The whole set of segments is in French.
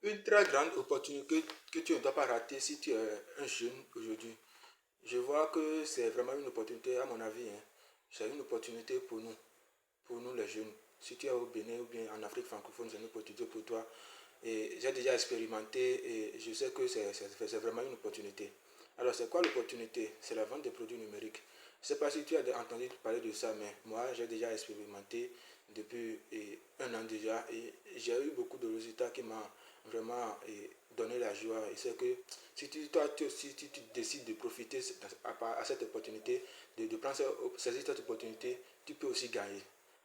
Une très grande opportunité que tu ne dois pas rater si tu es un jeune aujourd'hui. Je vois que c'est vraiment une opportunité à mon avis, hein. C'est une opportunité pour nous les jeunes. Si tu es au Bénin ou bien en Afrique francophone, c'est une opportunité pour toi. Et j'ai déjà expérimenté et je sais que c'est vraiment une opportunité. Alors, c'est quoi l'opportunité? C'est la vente des produits numériques. Je ne sais pas si tu as entendu parler de ça, mais moi, j'ai déjà expérimenté depuis un an déjà et j'ai eu beaucoup de résultats qui m'ont vraiment donné la joie. Et c'est que si tu décides de profiter à cette opportunité, de prendre saisir cette opportunité, tu peux aussi gagner.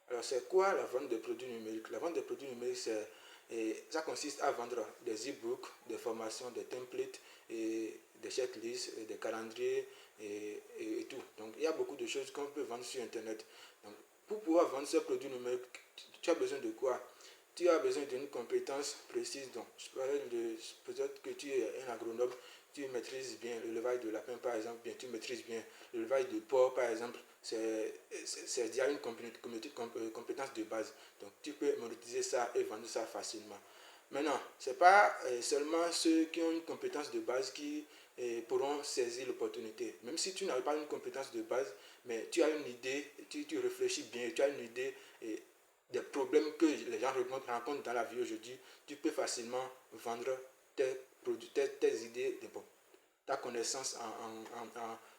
Alors, c'est quoi la vente de produits numériques? La vente de produits numériques, ça consiste à vendre des e-books, des formations, des templates, et des checklists, et des calendriers et tout. Donc, il y a beaucoup de choses qu'on peut vendre sur Internet. Donc, pour pouvoir vendre ces produits numériques, tu as besoin de quoi? Tu as besoin d'une compétence précise. Donc, je parlais de peut-être que tu es un agronome, tu maîtrises bien l'élevage de lapin, par exemple, bien tu maîtrises bien l'élevage de porc, par exemple. C'est déjà une compétence de base. Donc, tu peux monétiser ça et vendre ça facilement. Maintenant, ce n'est pas seulement ceux qui ont une compétence de base qui pourront saisir l'opportunité. Même si tu n'as pas une compétence de base, mais tu as une idée, tu réfléchis bien, tu as une idée des problèmes que les gens rencontrent dans la vie aujourd'hui, tu peux facilement vendre tes produits, tes idées, bon, ta connaissance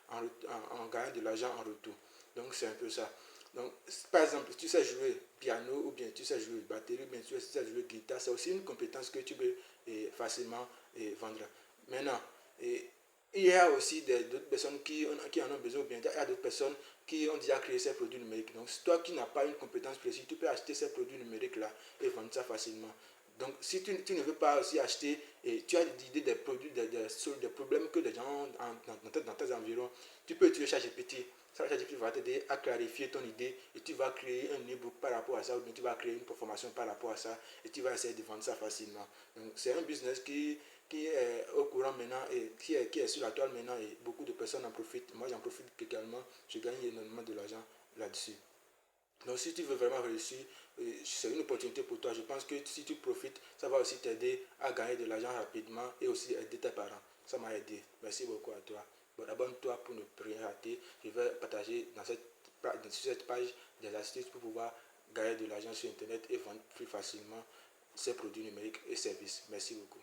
en gagnant de l'argent en retour. Donc c'est un peu ça. Donc, par exemple, tu sais jouer piano ou bien tu sais jouer batterie ou bien tu sais jouer guitare, c'est aussi une compétence que tu peux facilement vendre. Maintenant, il y a aussi d'autres personnes qui en ont besoin, ou bien il y a d'autres personnes qui ont déjà créé ces produits numériques. Donc, toi qui n'as pas une compétence précise, tu peux acheter ces produits numériques-là et vendre ça facilement. Donc, si tu ne veux pas aussi acheter et tu as l'idée des produits, des problèmes que les gens ont dans tes environs, tu peux utiliser ChatGPT. ChatGPT va t'aider à clarifier ton idée et tu vas créer un e-book par rapport à ça ou bien tu vas créer une formation par rapport à ça et tu vas essayer de vendre ça facilement. Donc, c'est un business qui est au courant maintenant et qui est sur la toile maintenant et beaucoup de personnes en profitent. Moi, j'en profite également. Je gagne énormément de l'argent là-dessus. Donc, si tu veux vraiment réussir, c'est une opportunité pour toi. Je pense que si tu profites, ça va aussi t'aider à gagner de l'argent rapidement et aussi aider tes parents. Ça m'a aidé. Merci beaucoup à toi. Bon, abonne-toi pour ne rien rater. Je vais partager sur cette page des astuces pour pouvoir gagner de l'argent sur Internet et vendre plus facilement ces produits numériques et services. Merci beaucoup.